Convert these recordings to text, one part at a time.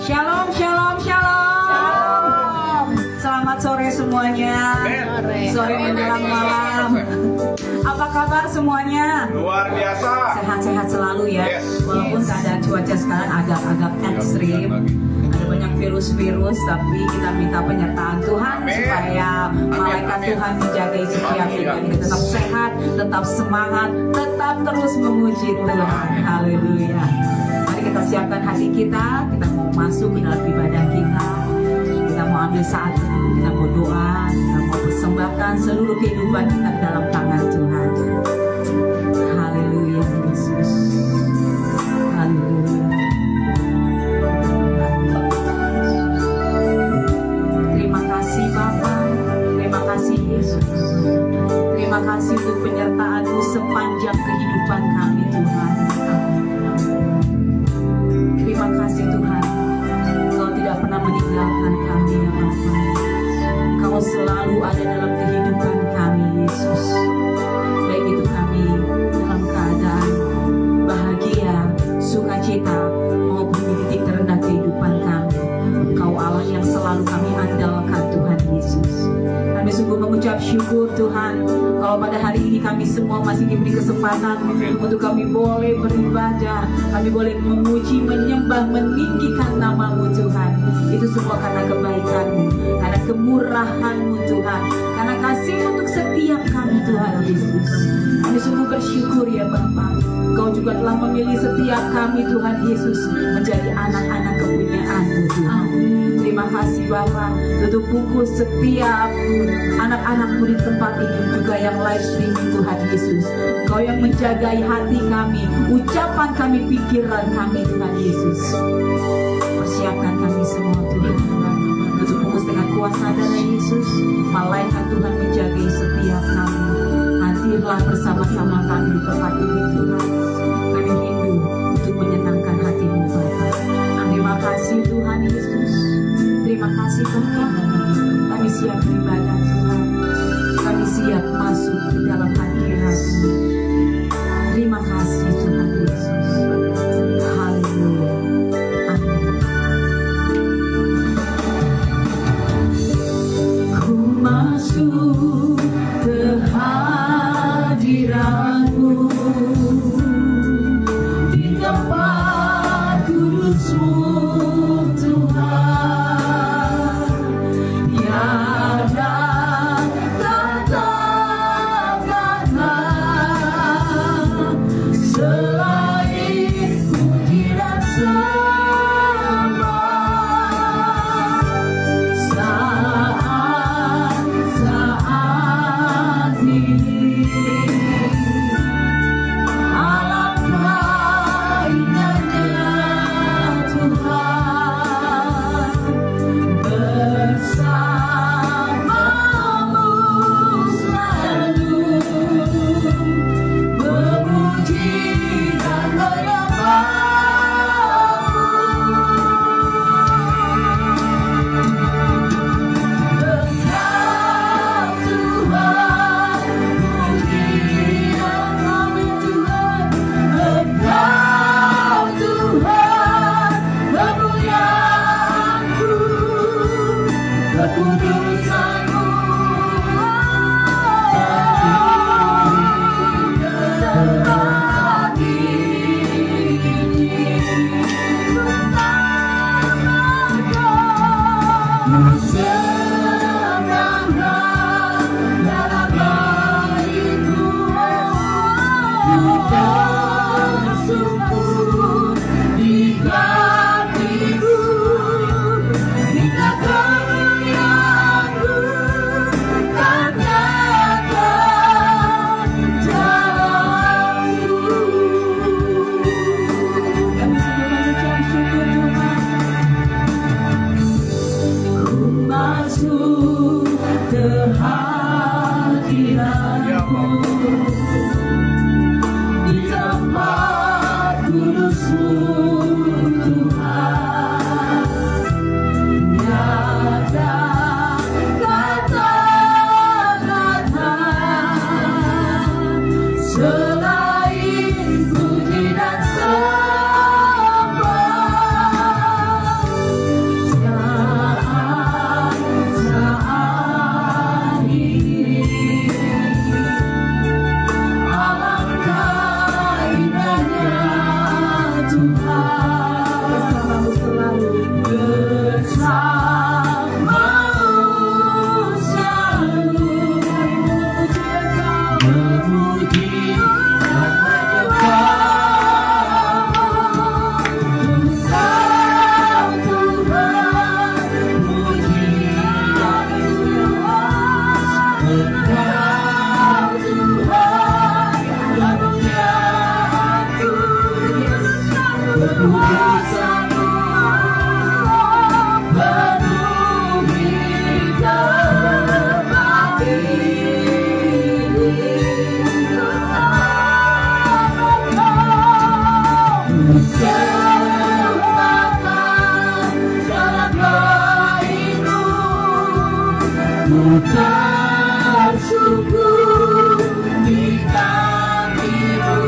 Shalom, shalom, shalom. Selamat sore semuanya. Sore menjelang malam. Apa kabar semuanya? Luar biasa. Sehat-sehat selalu ya. Walaupun keadaan cuaca sekarang agak-agak ekstrim. Ada banyak virus-virus, tapi kita minta penyertaan Tuhan supaya malaikat Tuhan menjaga setiap kita tetap sehat, tetap semangat, tetap terus memuji Tuhan. Haleluya. Mari kita siapkan hati kita mau masuk ke dalam ibadah kita. Kita mau ambil saat itu, kita mau doa, kita mau persembahkan seluruh kehidupan kita ke dalam tangan Tuhan. Haleluya Yesus. Haleluya. Terima kasih Bapa, terima kasih Yesus. Terima kasih untuk penyertaan-Mu sepanjang kehidupan kami Tuhan. Terima kasih Tuhan, Kau tidak pernah meninggalkan kami ya Bapa. Kau selalu ada dalam kehidupan kami Yesus. Baik itu kami dalam keadaan bahagia, sukacita, maupun di titik terendah kehidupan kami. Kau Allah yang selalu kami andalkan Tuhan Yesus. Kami sungguh mengucap syukur Tuhan, kalau pada hari ini kami semua masih diberi kesempatan untuk kami boleh beribadah, kami boleh memuji, menyembah, meninggikan nama-Mu Tuhan. Itu semua karena kebaikan-Mu, karena kemurahan-Mu Tuhan, karena kasih untuk setiap kami Tuhan Yesus. Kami sungguh bersyukur ya Bapa. Kau juga telah memilih setiap kami Tuhan Yesus menjadi anak-anak kepunyaan-Mu Tuhan. Terima kasih Bapa untuk pukul setiap anak-anak-Mu di tempat ini, juga yang live streaming Tuhan Yesus. Kau yang menjagai hati kami, ucapan kami, pikiran kami Tuhan Yesus. Persiapkan kami semua Tuhan untuk pukul dengan kuasa darah Yesus. Malaikat Tuhan menjagai setiap kami. Hadirlah bersama-sama kami di tempat ini Tuhan. Kami rindu untuk menyenangkan hati-Mu Bapa. Terima kasih Tuhan Yesus. Terima kasih Tuhan. Kami siap beribadah Tuhan. Kami siap masuk di dalam hadirat-Mu. Terima kasih Tuhan Yesus. Haleluya. Amin. Ku masuk ke hadirat-Mu di tempat kudus-Mu Tuhan. Tiada kata bersamamu selalu memuji dan menyembah Engkau Tuhan, puji dan menyembah Engkau Tuhan, karunia aku berkuasamu penuhi berbagi serahkan jalan baikmu, ku tersungkur di kaki-Mu,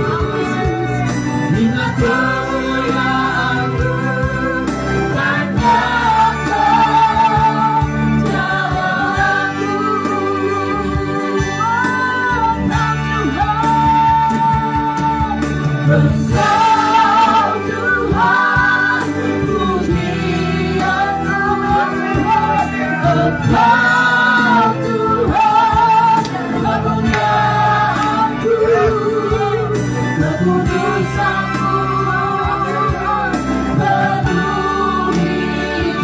ingat kemuliaan-Mu, tanyakan jalanku. Engkau Tuhan, pujianku, Engkau Tuhan, karuniaku, kekudusanmu penuhi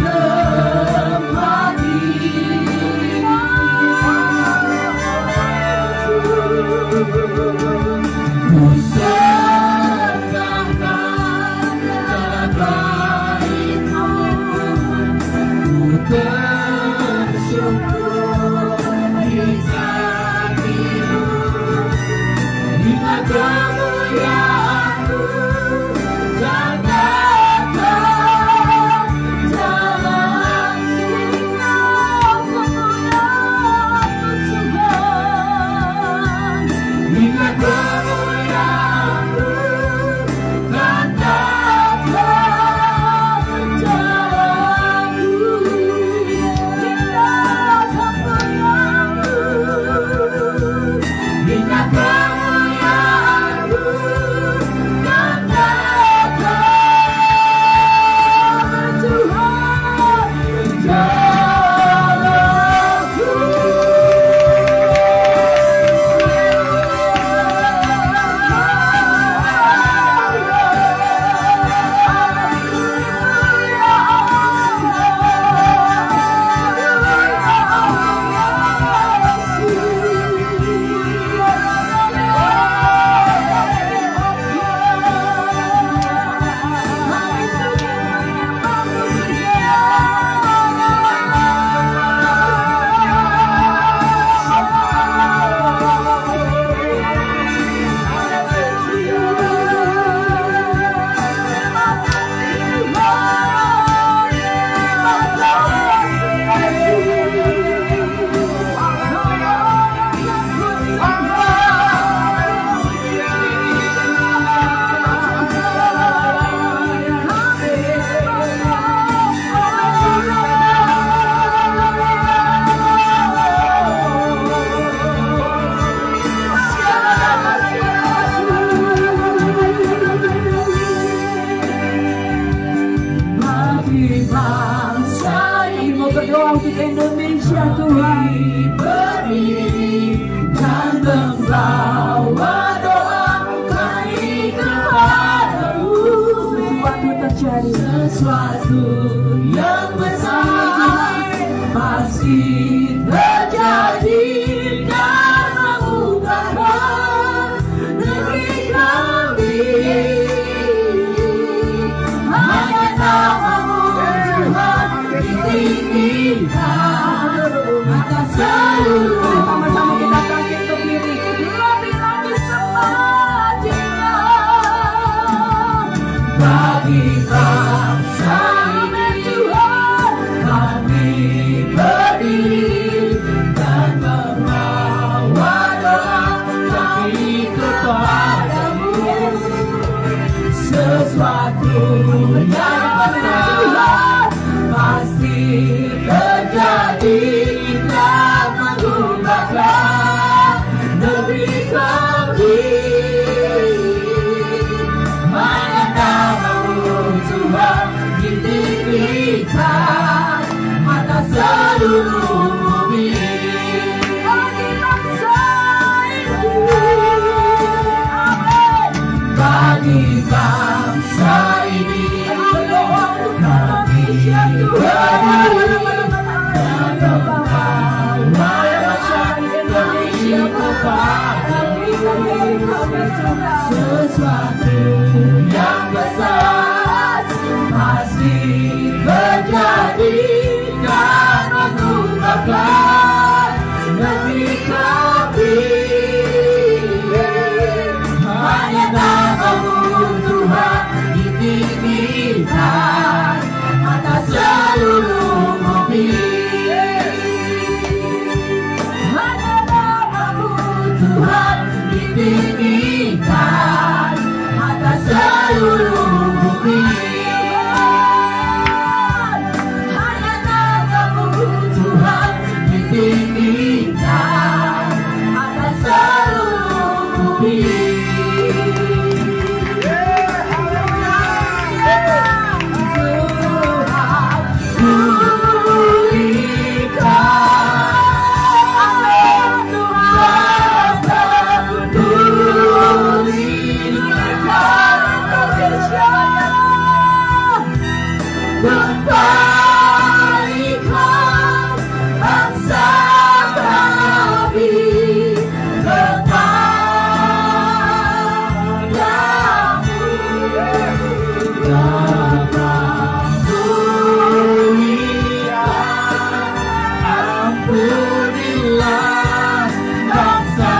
tempat ini. Serahkan jalan baikmu, ku tersyukur di kaki-Mu, ingat kemuliaan-Mu, jangankan jalanku. Ingat kemuliaan-Mu, katakan jalanku. Ingat kemuliaan-Mu, katakan Tuhan jalanku. Bangsa ini mau berdoa untuk Indonesia, Tuhan, berdiri dan membawa doa kami kepadamu. Sesuatu terjadi, sesuatu yang besar pasti terjadi dan mengubah negeri kami. Hanya nama-Mu Tuhan ditinggikan atas seluruh. Sama-sama kita bangkit berdiri, lebih lagi semajanya bagi bangsa ini, Tuhan, kami berdiri dan membawa doa kami kepadamu. Sesuatu yang besar pasti terjadi dan mengubahkan negeri kami. Hanya nama-Mu Tuhan ditinggikan mata seluruh bumi. Bagi bangsa ini, amin. Bagi bangsa ini, Indonesia Tuhan. Sesuatu yang besar pasti terjadi dan mengubahkan negeri kami. Hanya namamu Tuhan ditinggikan atas seluruh bumi. Hanya namamu Tuhan ditinggikan atas seluruh bumi. Hanya namamu Tuhan ditinggikan atas seluruh bumi. Kembalikan bangsa kami kepadamu. Ampunilah bangsa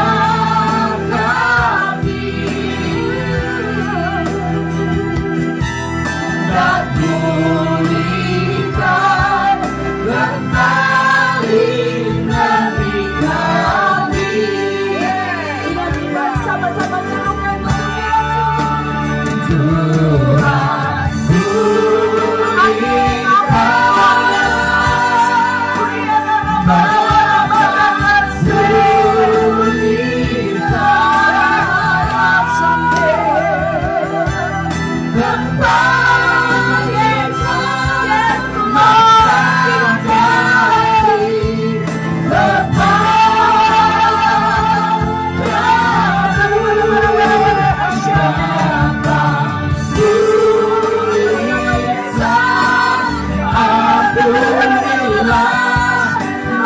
kami dan pulihkan kembali negeri kami. Sama-sama serukan Tuhan,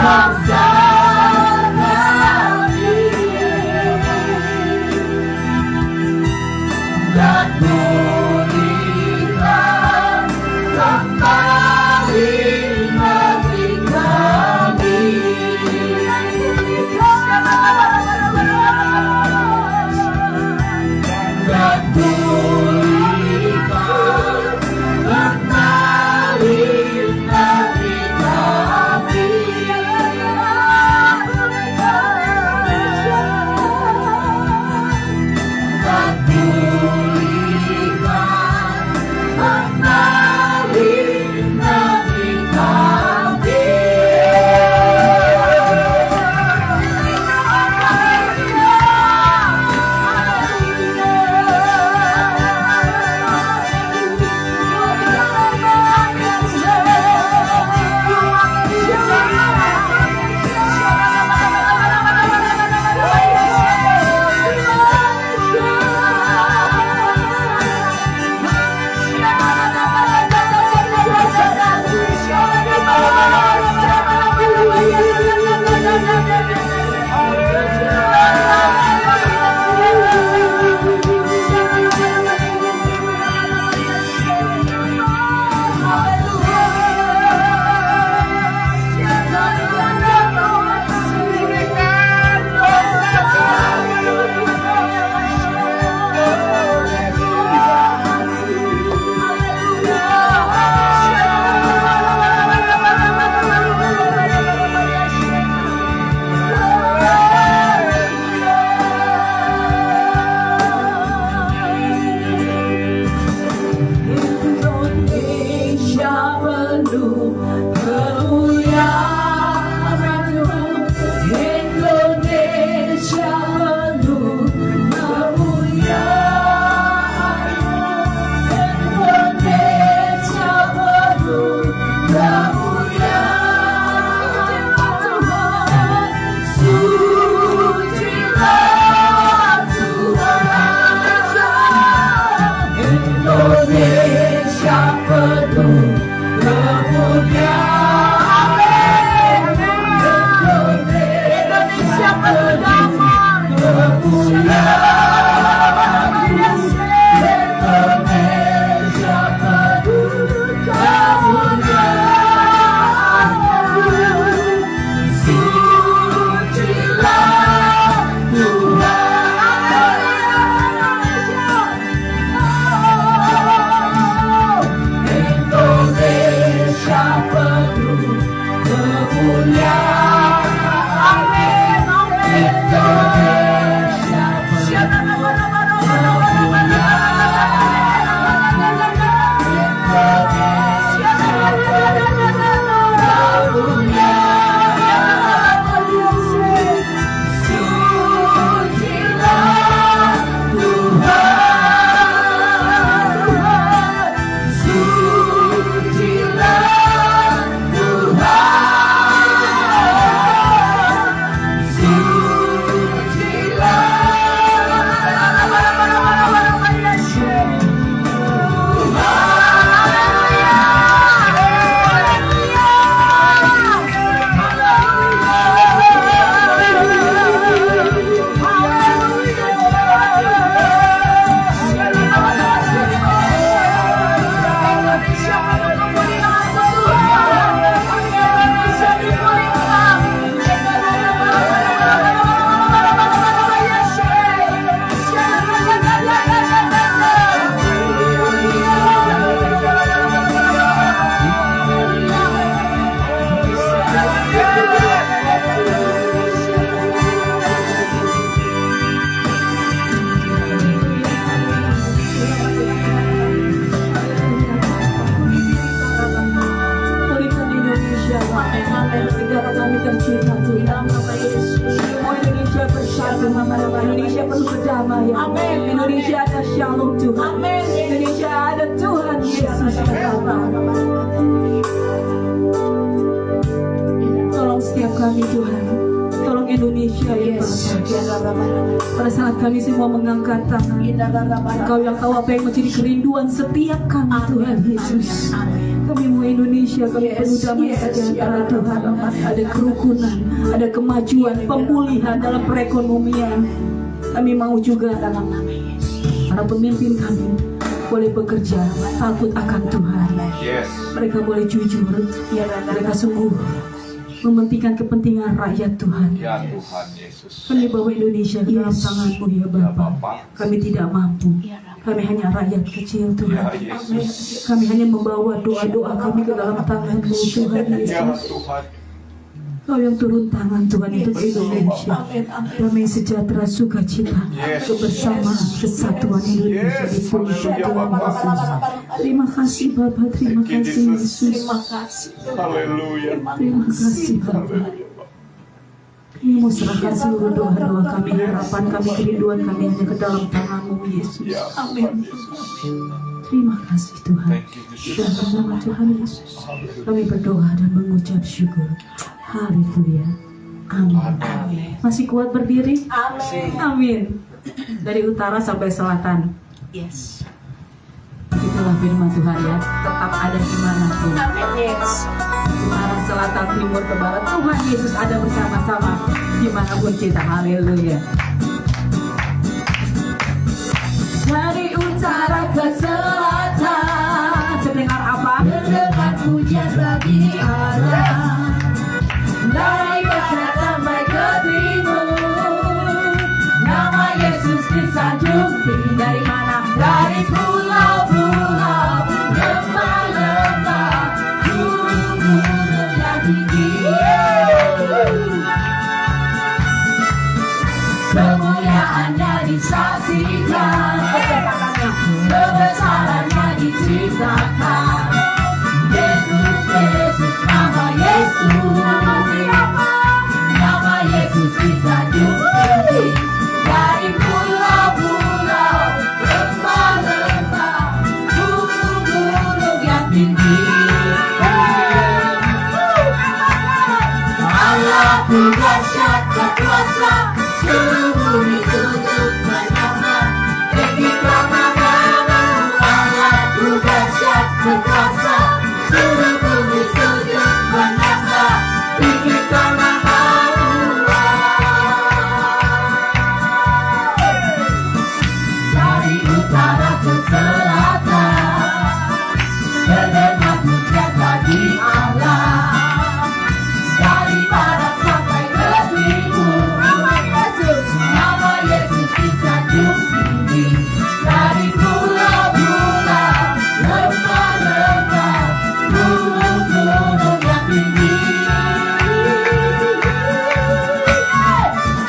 bangsa kami dan pulihkan kembali negeri kami. Dan pulihkan kembali negeri kami. Dan pulihkan kembali negeri kami. kedamaian. Indonesia ada shalom Tuhan. Indonesia ada Tuhan Yesus. Tolong setiap kami Tuhan. Tolong Indonesia ya Bapa. Pada saat kami semua mengangkat tangan, Engkau yang tahu apa yang menjadi kerinduan setiap kami Tuhan Yesus. Kami mau Indonesia, kami penuh damai sejahtera Tuhan. Ada kerukunan, ada kemajuan, pemulihan dalam perekonomian. Kami mau juga para pemimpin kami boleh bekerja takut akan Tuhan. Mereka boleh jujur, mereka sungguh mementingkan kepentingan rakyat Tuhan. Ya Tuhan Yesus. Kami bawa Indonesia ke dalam tangan-Mu ya Bapa. Kami tidak mampu. Kami hanya rakyat kecil Tuhan. Ya Yesus. Kami hanya membawa doa-doa kami ke dalam tangan-Mu Tuhan Ya Yesus. Tuhan. Kau yang turun tangan Tuhan untuk Indonesia. Damai sejahtera sukacita. Kebersamaan kesatuan Indonesia dipulihkan Tuhan Yesus. Terima kasih Bapa, terima kasih Yesus. Haleluya. Terima kasih Bapa. Kami mau serahkan seluruh doa-doa kami, harapan kami, kerinduan kami hanya ke dalam tangan-Mu Yesus. Amin. Terima kasih Tuhan. Dalam nama Tuhan Yesus kami berdoa dan mengucap syukur. Haleluya. Amin. Masih kuat berdiri? Amin. Dari utara sampai selatan. Yes. Itulah firman Tuhan ya. Tetap ada dimanapun. Yes. Utara, selatan, timur, ke barat. Tuhan Yesus ada bersama-sama dimanapun kita. Haleluya. Dari utara ke selatan, terdengar apa? Terdengar pujian bagi Allah. Dari barat sampai ke timur, nama Yesus disanjung tinggi. Dari mana? Dari pulau-pulau, lembah-lembah, gunung-gunung yang tinggi. Kemuliaannya disaksikan, kebesarannya diceritakan. Yesus, Yesus, nama Yesus. Nama Yesus disanjung tinggi. Dari pulau-pulau, lembah-lembah, gunung-gunung yang tinggi. Allahku dahsyat berkuasa, seluruh bumi tunduk menyembah. Tinggikan nama-Mu, Allahku dahsyat berkuasa, seluruh bumi tunduk menyembah. Tinggikan nama-Mu, dari utara ke selatan, terdengar pujian bagi Allah. Dari barat sampai ke timur, nama Yesus disanjung tinggi. Dari pulau-pulau, lembah-lembah, gunung-gunung yang tinggi.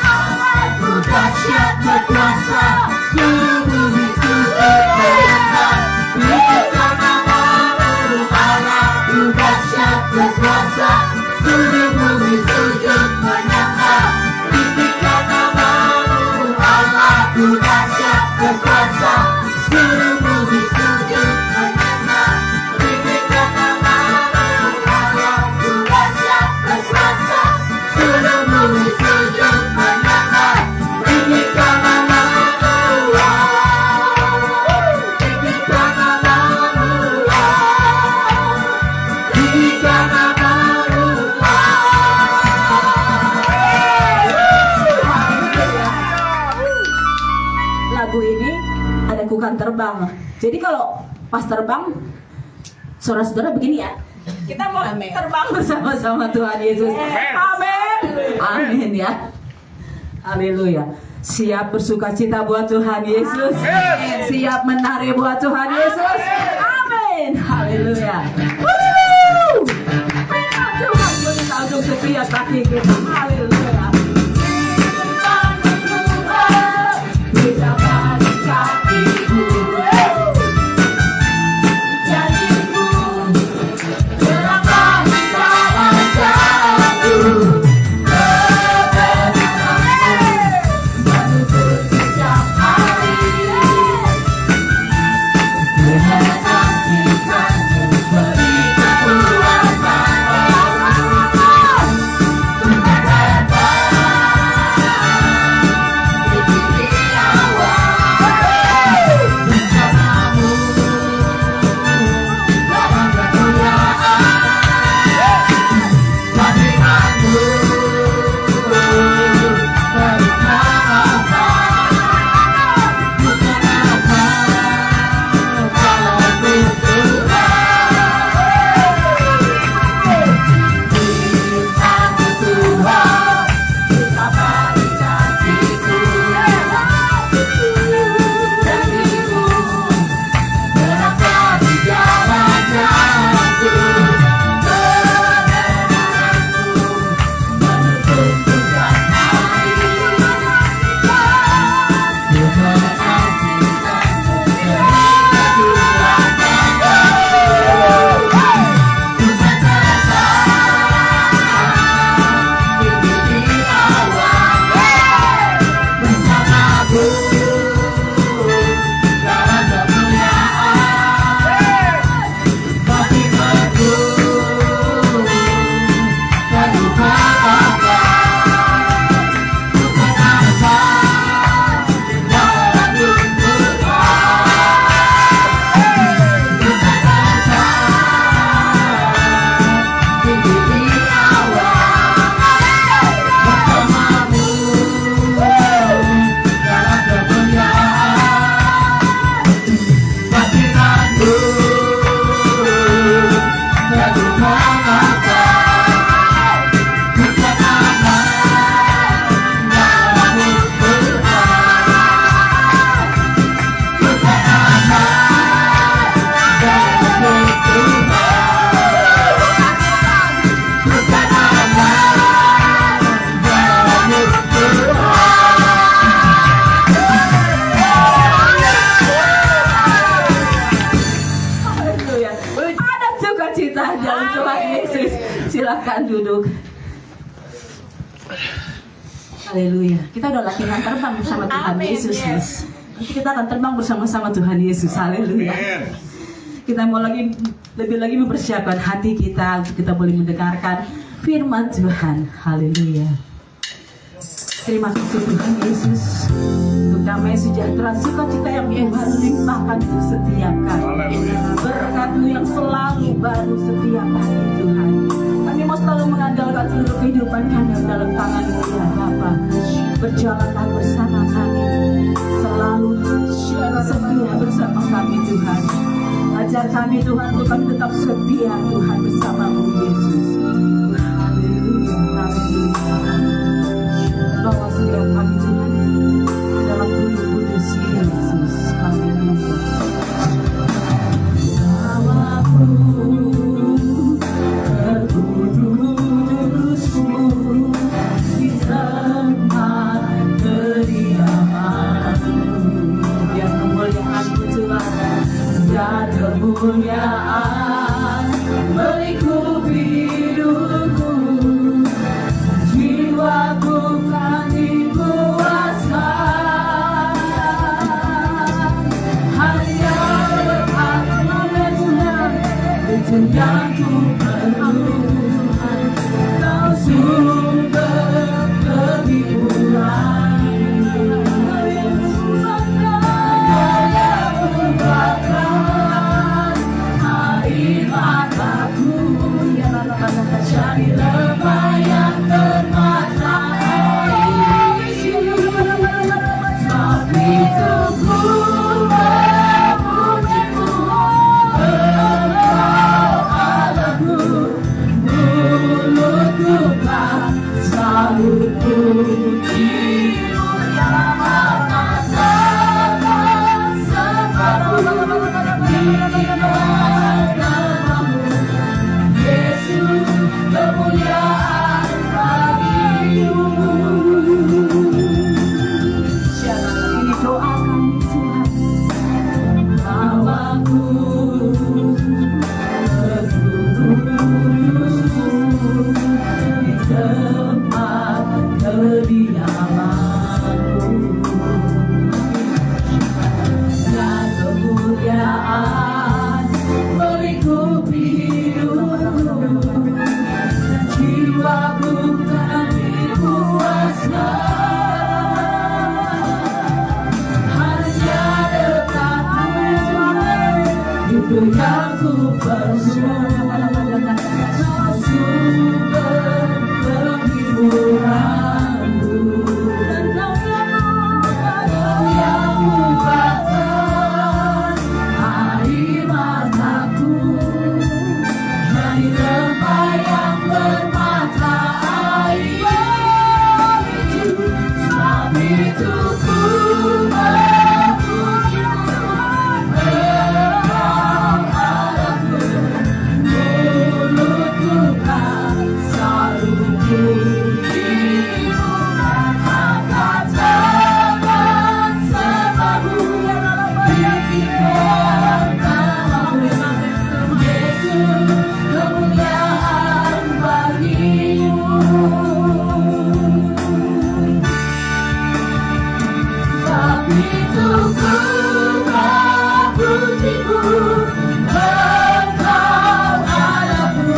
Allahku dahsyat berkuasa, seluruh bumi tunduk menyembah. Tinggikan nama-Mu, Allahku dahsyat berkuasa, seluruh bumi tunduk menyembah. Tinggikan nama-Mu, Allahku dahsyat berkuasa, seluruh bumi tunduk menyembah. Tinggikan nama-Mu, Allahku dahsyat berkuasa, seluruh bumi tunduk menyembah. Tinggikan nama-Mu, tinggikan nama-Mu, tinggikan nama-Mu. Lagu ini ada kukan terbang. Jadi kalau pas terbang, saudara-saudara begini ya. Kita mau terbang bersama-sama Tuhan Yesus. Amin. Amin ya. Haleluya. Siap bersukacita buat Tuhan Yesus. Siap menari buat Tuhan Yesus. Amin. Haleluya. Tuhan berkata untuk setiap kaki kita. Haleluya. Kita balik kakiku, jadiku melangkah di dalam jalanku. Kebenaranmu menuntut setiap Yesus. Silakan duduk. Haleluya. Kita udah latihan terbang bersama Tuhan Yesus. Nanti kita akan terbang bersama-sama Tuhan Yesus. Haleluya. Kita mau lebih lagi mempersiapkan hati kita untuk kita boleh mendengarkan firman Tuhan. Haleluya. Terima kasih Tuhan Yesus untuk damai sejahtera sukacita yang Tuhan limpahkan untuk setiap kami. Berkat-Mu yang selalu baru setiap hari Tuhan. Kami mau selalu mengandalkan seluruh kehidupan kami dalam tangan-Mu ya Bapa. Berjalanlah bersama kami, selalu setia bersama kami Tuhan. Ajar kami Tuhan untuk kami tetap setia Tuhan bersama-Mu Yesus. Haleluya, haleluya. Bawa setiap kami Tuhan dalam tubuh kudus Yesus. Haleluya. Bawaku terkudusmu di tempat kediaman-Mu. Biar kemuliaan-Mu Tuhan dan kemuliaan melingkupi hidupku. Jiwaku kan dipuaskan hanya berkat-Mu Tuhan, itu yang ku perlukan. Kau sumber kehidupan, daya kubahkan air mataku, jadi lemah yang termatahari. Sebab itu ku memuji-Mu, Engkau Allahku. Mulutku kan selalu puji-Mu, ya masa separuh Yesus, kemuliaan bagi-Mu. Ini doa kami Tuhan. Bawaku terkudus di tempat kediaman-Mu, dan kemuliaan melingkupi hidupku. Jiwaku kan dipuaskan hanya dekat-Mu, itu yang ku perlukan. Sumber penghiburan-Mu, dan Kau yang kubahkan air mataku, jadi lemah yang bermata air. Sebab itu ku memuji-Mu, Engkau Allahku. Mulutku kan selalu puji-Mu, angkat tangan separuh tinggikan nama-Mu. Yesus, kemuliaan bagi-Mu. Sebab itu ku memuji-Mu, Engkau Allahku.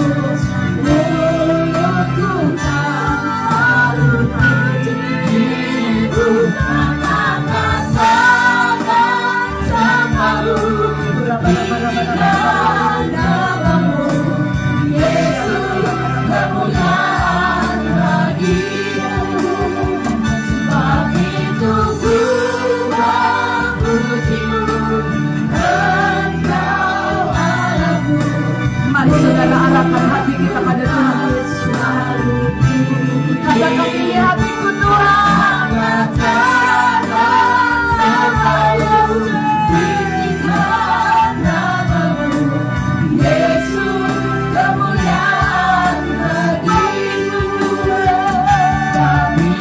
Mulutku kan selalu puji-Mu, angkat tangan separuh tinggikan nama-Mu. Yesus, kemuliaan bagi-Mu. Sebab itu ku memuji-Mu, Engkau Allahku. Mari saudara arahkan hati kita pada Tuhan Yesus. Katakan ini hatiku Tuhan, selalu tinggikan nama-Mu. Yesus, kemuliaan bagi-Mu. Kami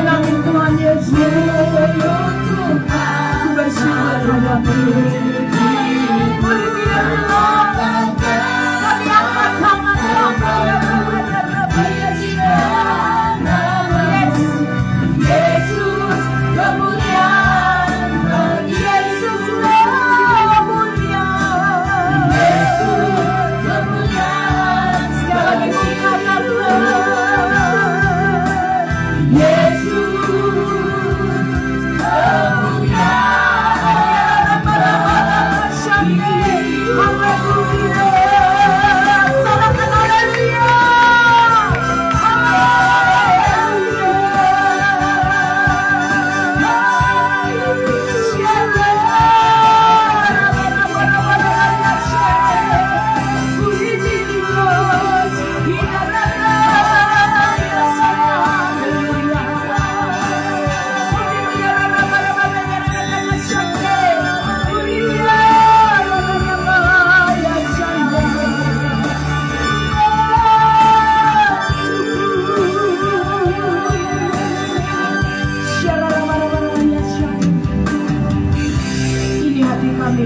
amin Tuhan Yesus. Ku bersyukur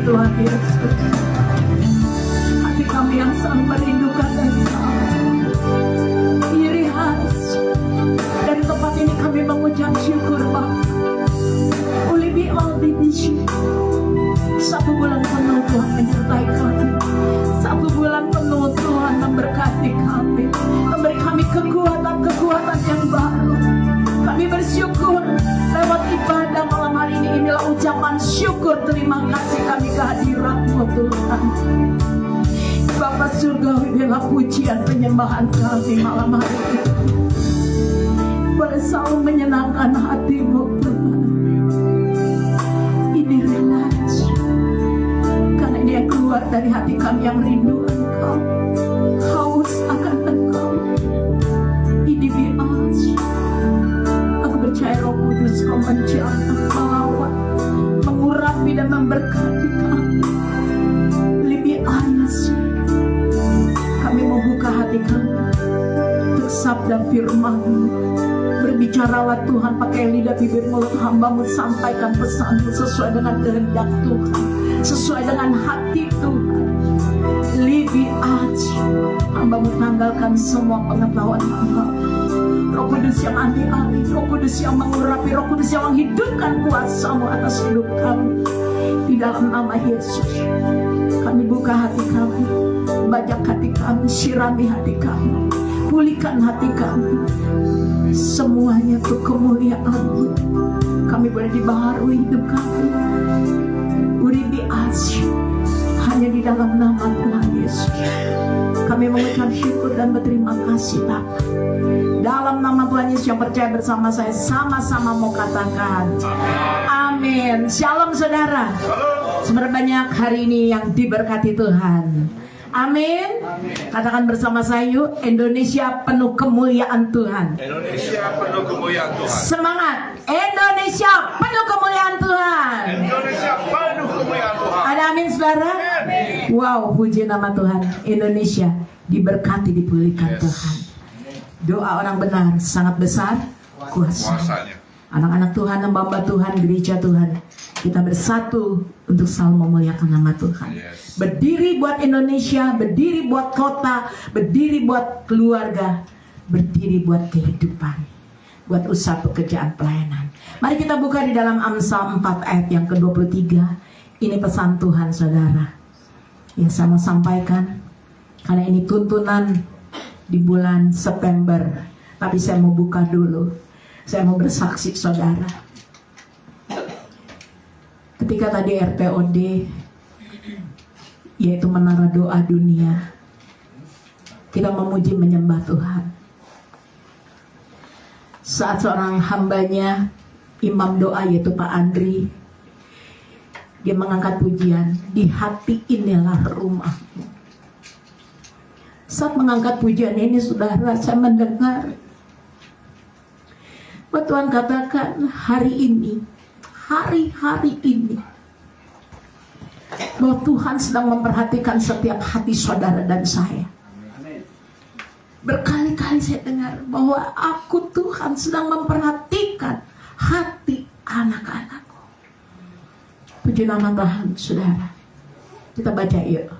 Tuhan Yesus, hati kami yang sangat merindukan dan iri hati. Dari tempat ini kami mengucap syukur Bapa. Uli be all the issue. 1 bulan penuh Tuhan menyertai kami. 1 bulan penuh Tuhan memberkati kami, memberi kami kekuatan yang baru. Kami bersyukur lewat ibadah malam hari ini. Inilah ucapan syukur terima kasih kami kehadirat-Mu Tuhan. Bapa surgawi, biarlah pujian penyembahan kami malam hari ini boleh selalu menyenangkan hati-Mu Tuhan. Ini relasi karena ini yang keluar dari hati kami yang rindu Engkau, haus akan Engkau. Ini biasa. Aku percaya Roh Kudus Kau menjaga, melawat, mengurapi dan memberkati kami. Lebih ayas, kami mau buka hati kami untuk sabda firman-Mu. Berbicaralah Tuhan, pakai lidah bibir mulut hamba-Mu, sampaikan pesan-Mu sesuai dengan kehendak Tuhan, sesuai dengan hati Tuhan. Lebih aja hamba-Mu tanggalkan semua pengetahuan hamba. Roh Kudus yang anti-alih, Roh Kudus yang mengurapi, Roh Kudus yang menghidupkan kuasa-Mu atas hidup kami. Di dalam nama Yesus kami buka hati kami, bajak hati kami, sirami hati kami, pulihkan hati kami. Semuanya untuk kemuliaan-Mu. Kami boleh dibaharui hidup kami. Uribi asy, hanya di dalam nama Tuhan Yesus kami mengucap syukur dan berterima kasih Bapa. Dalam nama Tuhan Yesus yang percaya bersama saya, sama-sama mau katakan amin. Shalom saudara. Seberbanyak hari ini yang diberkati Tuhan. Amin. Katakan bersama saya yuk, Indonesia penuh kemuliaan Tuhan. Indonesia penuh kemuliaan Tuhan. Semangat. Indonesia penuh kemuliaan Tuhan. Indonesia penuh kemuliaan Tuhan. Ada amin saudara? Wow, puji nama Tuhan. Indonesia diberkati, dipulihkan Tuhan. Doa orang benar sangat besar kuasanya. Anak-anak Tuhan, hamba Tuhan, gereja Tuhan, kita bersatu untuk selalu memuliakan nama Tuhan. Berdiri buat Indonesia, berdiri buat kota, berdiri buat keluarga, berdiri buat kehidupan, buat usaha pekerjaan pelayanan. Mari kita buka di dalam Amsal 4 ayat yang ke-23. Ini pesan Tuhan saudara yang saya mau sampaikan, karena ini tuntunan di bulan September. Tapi saya mau buka dulu, saya mau bersaksi saudara. Ketika tadi RPOD, yaitu Menara Doa Dunia, kita memuji menyembah Tuhan. Saat seorang hambanya, imam doa yaitu Pak Andri, dia mengangkat pujian, di hati inilah rumahmu. Saat mengangkat pujian ini saudara, saya mendengar bahwa Tuhan katakan hari ini, hari-hari ini, bahwa Tuhan sedang memperhatikan setiap hati saudara dan saya. Berkali-kali saya dengar bahwa aku Tuhan sedang memperhatikan hati anak-anakku. Puji nama Tuhan, saudara. Kita baca yuk.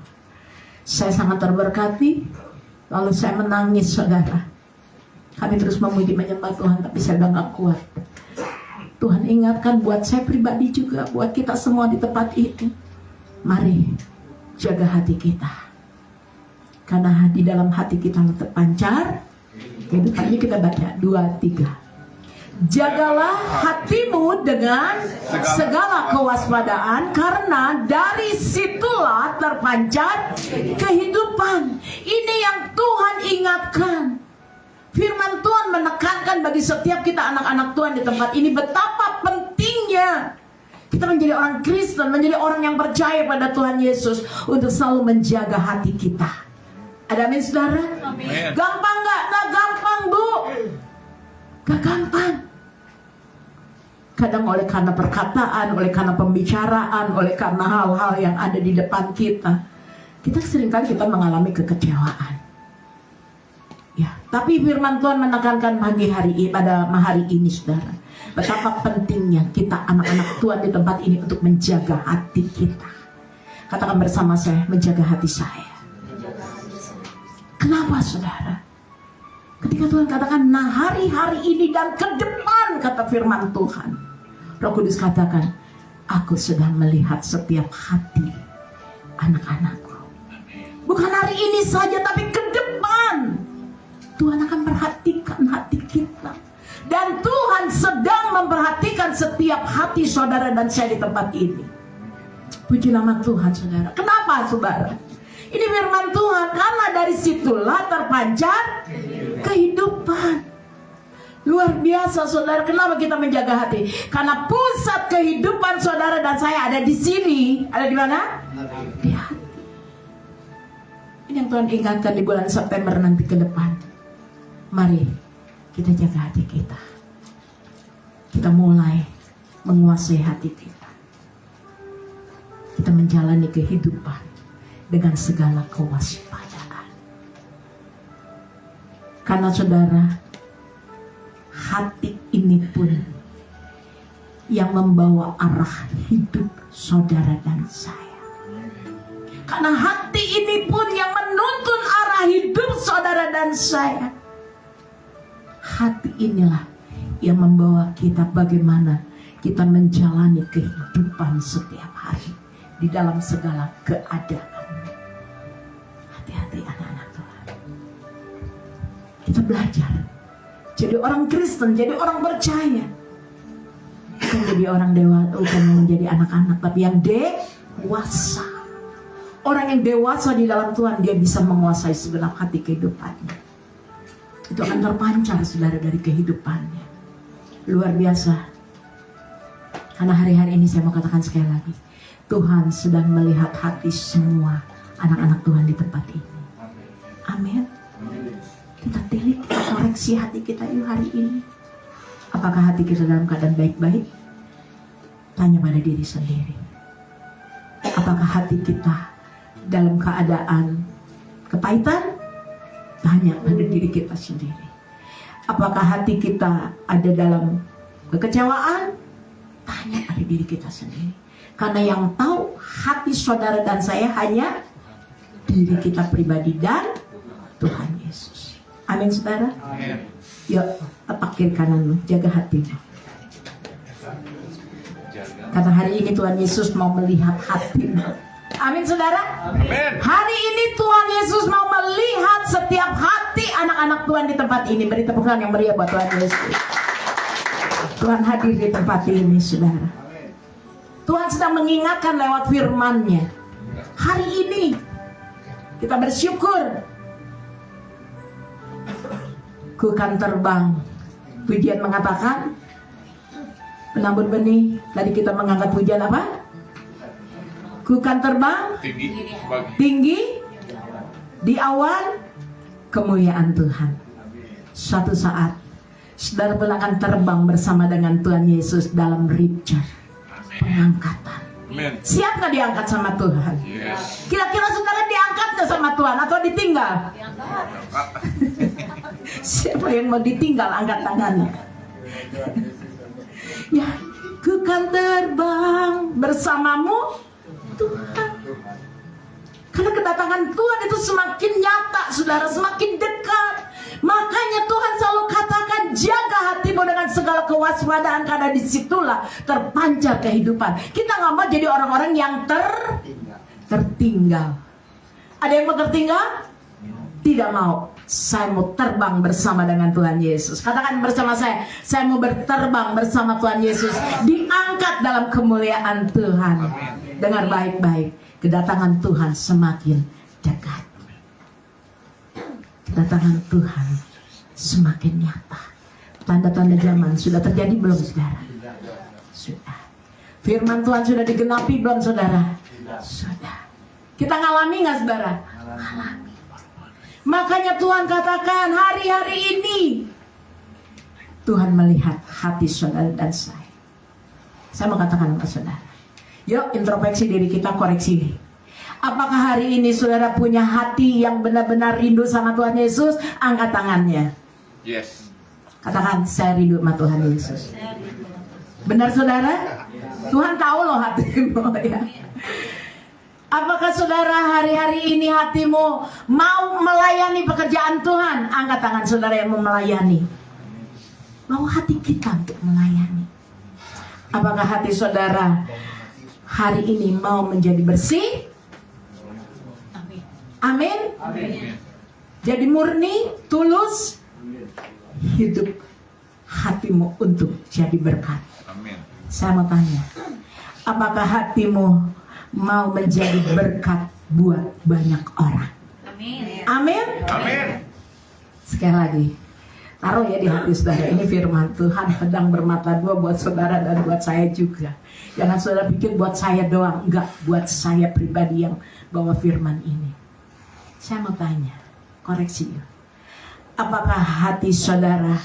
Saya sangat terberkati, lalu saya menangis, saudara. Kami terus memuji menyembah Tuhan, tapi saya udah gak kuat. Tuhan ingatkan buat saya pribadi juga, buat kita semua di tempat ini. Mari jaga hati kita, karena di dalam hati kita terpancar kehidupannya. Kita baca 2-3. Jagalah hatimu dengan segala kewaspadaan, karena dari situlah terpancar kehidupan. Ini yang Tuhan ingatkan. Firman Tuhan menekankan bagi setiap kita anak-anak Tuhan di tempat ini betapa pentingnya kita menjadi orang Kristen, menjadi orang yang percaya pada Tuhan Yesus untuk selalu menjaga hati kita. Ada amin, saudara? Amin. Gampang nggak? Nggak gampang, Bu. Gak gampang. Kadang oleh karena perkataan, oleh karena pembicaraan, oleh karena hal-hal yang ada di depan kita, seringkali kita mengalami kekecewaan. Ya, tapi firman Tuhan menekankan pada hari ini, saudara, betapa pentingnya kita anak-anak Tuhan di tempat ini untuk menjaga hati kita. Katakan bersama saya, menjaga hati saya. Kenapa, saudara? Ketika Tuhan katakan, nah hari-hari ini dan ke depan, kata firman Tuhan, Roh Kudus katakan, aku sedang melihat setiap hati anak-anakku. Bukan hari ini saja, tapi ke depan Tuhan akan perhatikan hati kita. Dan Tuhan sedang memperhatikan setiap hati saudara dan saya di tempat ini. Puji nama Tuhan, saudara. Kenapa, saudara? Ini firman Tuhan, karena dari situlah terpancar kehidupan. Luar biasa, saudara. Kenapa kita menjaga hati? Karena pusat kehidupan saudara dan saya ada di sini. Ada di mana? Di hati. Ini yang Tuhan ingatkan di bulan September nanti ke depan. Mari kita jaga hati kita. Kita mulai menguasai hati kita. Kita menjalani kehidupan dengan segala kewaspadaan. Karena saudara, hati ini pun yang membawa arah hidup saudara dan saya. Karena hati ini pun yang menuntun arah hidup saudara dan saya. Hati inilah yang membawa kita bagaimana kita menjalani kehidupan setiap hari di dalam segala keadaan. Hati-hati anak-anak Tuhan. Kita belajar jadi orang Kristen, jadi orang percaya. Bukan jadi orang dewasa, bukan menjadi anak-anak, tapi yang dewasa. Orang yang dewasa di dalam Tuhan, dia bisa menguasai segenap hati kehidupannya. Itu akan terpancar, saudara, dari kehidupannya. Luar biasa. Karena hari-hari ini saya mau katakan sekali lagi, Tuhan sedang melihat hati semua anak-anak Tuhan di tempat ini. Amin. Kita tilik, kita koreksi hati kita yuk hari ini. Apakah hati kita dalam keadaan baik-baik? Tanya pada diri sendiri. Apakah hati kita dalam keadaan kepahitan? Tanya pada diri kita sendiri. Apakah hati kita ada dalam kekecewaan? Tanya pada diri kita sendiri. Karena yang tahu hati saudara dan saya hanya diri kita pribadi dan Tuhan Yesus. Amin, saudara. Amin. Yuk, tepak kiri kananmu, jaga hatimu. Karena hari ini Tuhan Yesus mau melihat hatimu. Amin, saudara. Amin. Hari ini Tuhan Yesus mau melihat setiap hati anak-anak Tuhan di tempat ini. Beri tepuk tangan yang meriah buat Tuhan Yesus. Tuhan hadir di tempat ini, saudara. Tuhan sedang mengingatkan lewat firman-Nya. Hari ini kita bersyukur. Ku kan terbang. Pujian mengatakan, penambur benih. Tadi kita mengangkat pujian apa? Ku kan terbang tinggi di awan kemuliaan Tuhan. Suatu saat saudara pun akan terbang bersama dengan Tuhan Yesus dalam rapture, pengangkatan. Amen. Siap gak diangkat sama Tuhan? Yes. Kira-kira saudara diangkat gak sama Tuhan atau ditinggal? Siapa yang mau ditinggal, angkat tangannya. Ya, ku kan terbang bersamamu Tuhan. Karena kedatangan Tuhan itu semakin nyata, saudara, semakin dekat. Makanya Tuhan selalu katakan, jaga hatimu dengan segala kewaspadaan, karena disitulah terpancar kehidupan. Kita nggak mau jadi orang-orang yang tertinggal. Ada yang mau tertinggal? Tidak mau. Saya mau terbang bersama dengan Tuhan Yesus. Katakan bersama saya mau berterbang bersama Tuhan Yesus, diangkat dalam kemuliaan Tuhan. Dengar baik-baik, kedatangan Tuhan semakin dekat. Kedatangan Tuhan semakin nyata. Tanda-tanda zaman sudah terjadi belum, saudara? Sudah. Firman Tuhan sudah digenapi belum, saudara? Sudah. Kita ngalami nggak, saudara? Ngalami. Makanya Tuhan katakan, hari-hari ini Tuhan melihat hati saudara dan saya. Saya mau katakan kepada saudara, yuk introspeksi diri kita, koreksi. Apakah hari ini saudara punya hati yang benar-benar rindu sama Tuhan Yesus? Angkat tangannya. Yes. Katakan, saya rindu sama Tuhan Yesus. Benar saudara? Tuhan tahu loh hatimu ya. Apakah saudara hari-hari ini hatimu mau melayani pekerjaan Tuhan? Angkat tangan saudara yang mau melayani. Mau hati kita untuk melayani. Apakah hati saudara hari ini mau menjadi bersih? Amin. Amin. Jadi murni, tulus, hidup hatimu untuk jadi berkat. Amin. Saya mau tanya, apakah hatimu mau menjadi berkat buat banyak orang? Amin. Amin. Amin. Sekali lagi, taruh ya di hati saudara, ini firman Tuhan pedang bermata dua buat saudara dan buat saya juga. Jangan saudara pikir buat saya doang, enggak, buat saya pribadi yang bawa firman ini. Saya mau tanya, koreksi ya. Apakah hati saudara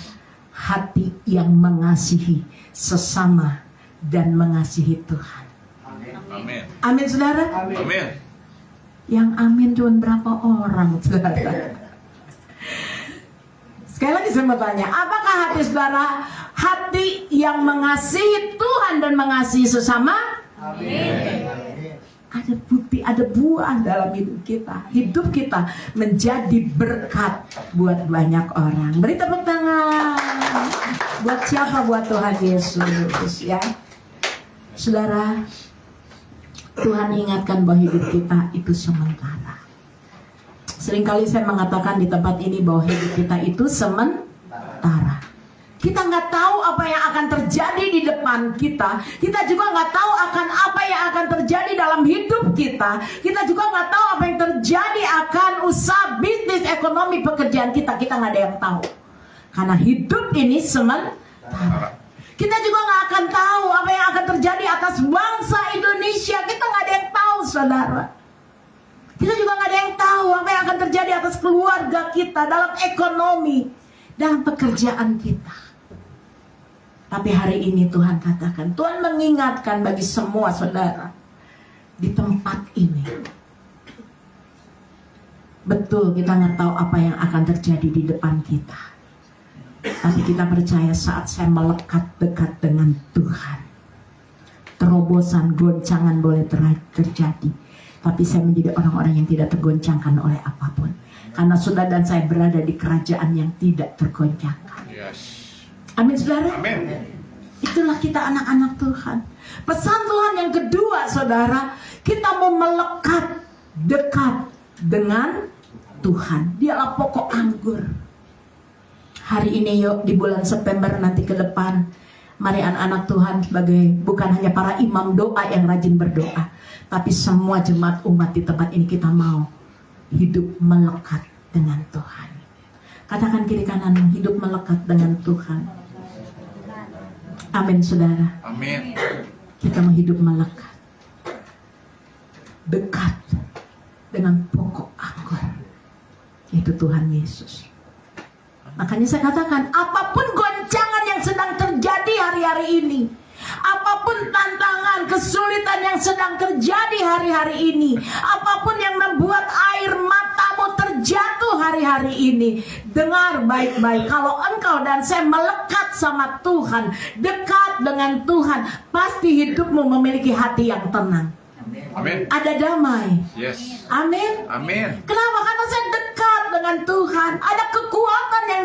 hati yang mengasihi sesama dan mengasihi Tuhan? Amin. Amin saudara? Amin. Yang amin cuma berapa orang saudara? Sekali lagi saya mau tanya, apakah hati saudara hati yang mengasihi Tuhan dan mengasihi sesama? Amin. Ada bukti, ada buah dalam hidup kita. Hidup kita menjadi berkat buat banyak orang. Beri tepuk tangan. Buat siapa? Buat Tuhan Yesus ya. Saudara, Tuhan ingatkan bahwa hidup kita itu sementara. Seringkali saya mengatakan di tempat ini bahwa hidup kita itu sementara. Kita nggak tahu apa yang akan terjadi di depan kita. Kita juga nggak tahu akan apa yang akan terjadi dalam hidup kita. Kita juga nggak tahu apa yang terjadi akan usaha, bisnis, ekonomi, pekerjaan kita. Kita nggak ada yang tahu. Karena hidup ini sementara. Kita juga nggak akan tahu apa yang akan terjadi atas bangsa Indonesia. Kita nggak ada yang tahu, saudara. Kita juga nggak ada yang tahu apa yang akan terjadi atas keluarga kita, dalam ekonomi, dalam pekerjaan kita. Tapi hari ini Tuhan katakan, Tuhan mengingatkan bagi semua saudara di tempat ini. Betul kita nggak tahu apa yang akan terjadi di depan kita. Tapi kita percaya saat saya melekat dekat dengan Tuhan, terobosan, goncangan boleh terjadi. Tapi saya menjadi orang-orang yang tidak tergoncangkan oleh apapun. Karena saudara dan saya berada di kerajaan yang tidak tergoncangkan. Yes. Amin saudara. Amin. Itulah kita anak-anak Tuhan. Pesan Tuhan yang kedua saudara, kita mau melekat dekat dengan Tuhan. Dialah pokok anggur. Hari ini yuk di bulan September nanti ke depan, mari anak-anak Tuhan sebagai bukan hanya para imam doa yang rajin berdoa, tapi semua jemaat umat di tempat ini kita mau hidup melekat dengan Tuhan. Katakan kiri kanan, hidup melekat dengan Tuhan. Amin saudara. Amin. Kita mau hidup melekat, dekat dengan pokok anggur, yaitu Tuhan Yesus. Makanya saya katakan, apapun goncangan yang sedang terjadi hari-hari ini, apapun tantangan, kesulitan yang sedang terjadi hari-hari ini, apapun yang membuat air matamu terjadi terjatuh hari-hari ini, dengar baik-baik. Kalau engkau dan saya melekat sama Tuhan, dekat dengan Tuhan, pasti hidupmu memiliki hati yang tenang. Amin. Ada damai. Yes. Amin. Amin. Kenapa? Karena saya dekat dengan Tuhan. Ada kekuatan yang